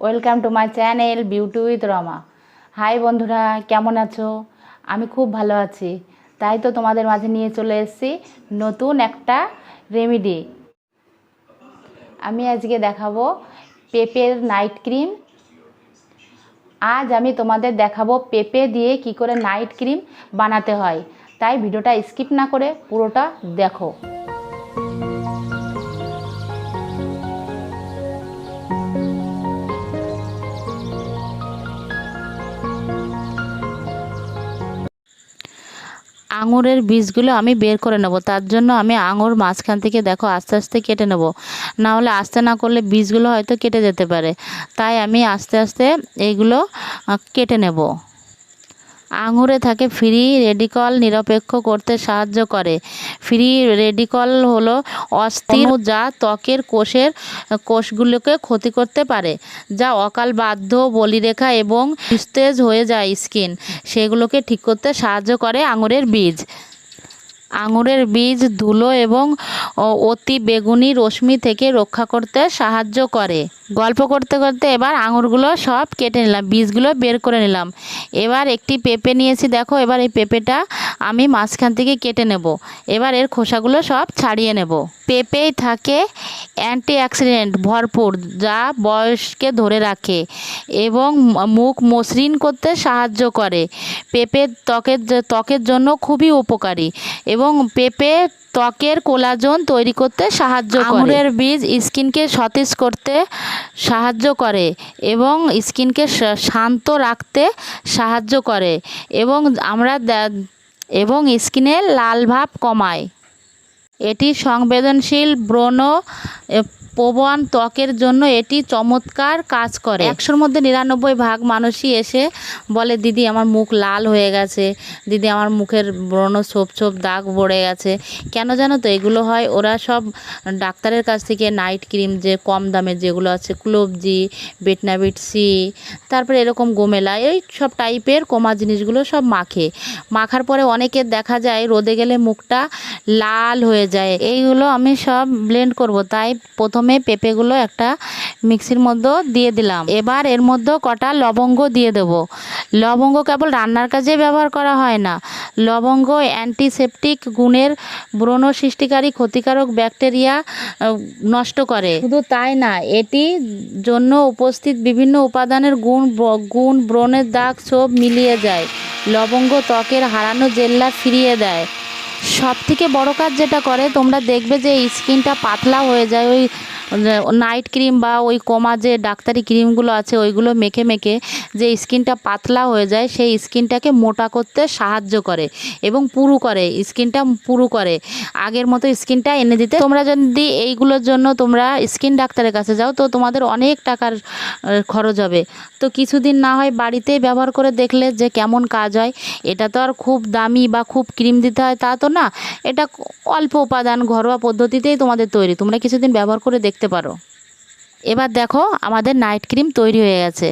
Welcome to my channel beauty with Rama. Hi বন্ধুরা, কেমন আছো? আমি খুব ভালো আছি। তাই তো তোমাদের মাঝে নিয়ে চলে এসেছি নতুন একটা রেমেডি। আমি আজকে দেখাবো পেঁপের নাইট ক্রিম। আজ আমি তোমাদের দেখাবো পেঁপে দিয়ে কি করে নাইট ক্রিম বানাতে হয়। তাই ভিডিওটা স্কিপ না করে পুরোটা দেখো। আঙুরের বীজগুলো আমি বের করে নেব। তার জন্য আমি আঙুর মাঝখান থেকে দেখো আস্তে আস্তে কেটে নেব, না হলে আস্তে না করলে বীজগুলো হয়তো কেটে যেতে পারে। তাই আমি আস্তে আস্তে এইগুলো কেটে নেব। আঙুরে থাকে ফ্রি রেডিকল নিরপেক্ষ করতে সাহায্য করে। ফ্রি রেডিকল হলো অস্থির যা ত্বকের কোষগুলোকে ক্ষতি করতে পারে, যা অকাল বাধ্য বলিরেখা এবং নিস্তেজ হয়ে যায় স্কিন, সেগুলোকে ঠিক করতে সাহায্য করে আঙুরের বীজ। আঙুরের বীজ ধুলো এবং অতি বেগুনি রশ্মি থেকে রক্ষা করতে সাহায্য করে। গল্প করতে করতে এবার আঙুরগুলো সব কেটে নিলাম, বীজগুলো বের করে নিলাম। এবার একটি পেঁপে নিয়েছি, দেখো এবার এই পেঁপেটা আমি মাঝখান থেকে কেটে নেব। এবার এর খোসাগুলো সব ছাড়িয়ে নেব। পেঁপেই থাকে অ্যান্টিঅক্সিডেন্ট ভরপুর, যা বয়সকে ধরে রাখে এবং মুখ মসৃণ করতে সাহায্য করে। পেঁপে ত্বকের জন্য খুবই উপকারী এবং পেঁপে ত্বকের কোলাজেন তৈরি করতে সাহায্য করে। আঙুরের বীজ স্কিনকে সতেজ করতে সাহায্য করে এবং স্কিনকে শান্ত রাখতে সাহায্য করে এবং স্কিনের লাল ভাব কমায়। এটি সংবেদনশীল ব্রণ প্রবণ ত্বকের জন্য এটি চমৎকার কাজ করে। 100-র মধ্যে 99 মানুষই এসে বলে, দিদি আমার মুখ লাল হয়ে গেছে, দিদি আমার মুখের ব্রণ ছোপ ছোপ দাগ পড়ে গেছে। কেন জানো তো? এগুলো হয় ওরা সব ডাক্তারের কাছ থেকে নাইট ক্রিম যে কম দামের যেগুলো আছে, ক্লোবজি, বেটনাবিট সি, তারপরে এরকম গোমেলা, এই সব টাইপের কমা জিনিসগুলো সব মাখার পরে অনেকের দেখা যায় রোদে গেলে মুখটা লাল হয়ে যায়। এইগুলো আমি সব ব্লেন্ড করব, তাই প্রথমে পেঁপেগুলো একটা মিক্সির মধ্যে দিয়ে দিলাম। এবার এর মধ্যে কটা লবঙ্গ দিয়ে দেব। লবঙ্গ কেবল রান্নার কাজে ব্যবহার করা হয় না, লবঙ্গ অ্যান্টিসেপটিক গুণের, ব্রণ সৃষ্টিকারী ক্ষতিকারক ব্যাকটেরিয়া নষ্ট করে। শুধু তাই না, এটি জন্য উপস্থিত বিভিন্ন উপাদানের গুণ ব্রণের দাগ সব মিলিয়ে যায়। লবঙ্গ ত্বকের হারানো জেল্লা ফিরিয়ে দেয়। সব থেকে বড় কাজ যেটা করে, তোমরা দেখবে যে স্কিনটা পাতলা হয়ে যায়। ওই নাইট ক্রিম বা ওই কমা যে ডাক্তারি ক্রিমগুলো আছে ওইগুলো মেখে মেখে যে স্কিনটা পাতলা হয়ে যায়, সেই স্কিনটাকে মোটা করতে সাহায্য করে এবং পুরু করে, স্কিনটা পুরু করে, আগের মতো স্কিনটা এনে দিতে। তোমরা যদি এইগুলোর জন্য তোমরা স্কিন ডাক্তারের কাছে যাও তো তোমাদের অনেক টাকার খরচ হবে। তো কিছুদিন না হয় বাড়িতেই ব্যবহার করে দেখলে যে কেমন কাজ হয়। এটা তো আর খুব দামি বা খুব ক্রিম দিতে হয় তা তো না, এটা অল্প উপাদান ঘরোয়া পদ্ধতিতেই তোমাদের তৈরি। তোমরা কিছুদিন ব্যবহার করে দেখতে পারো। এবার দেখো আমাদের নাইট ক্রিম তৈরি হয়ে গেছে।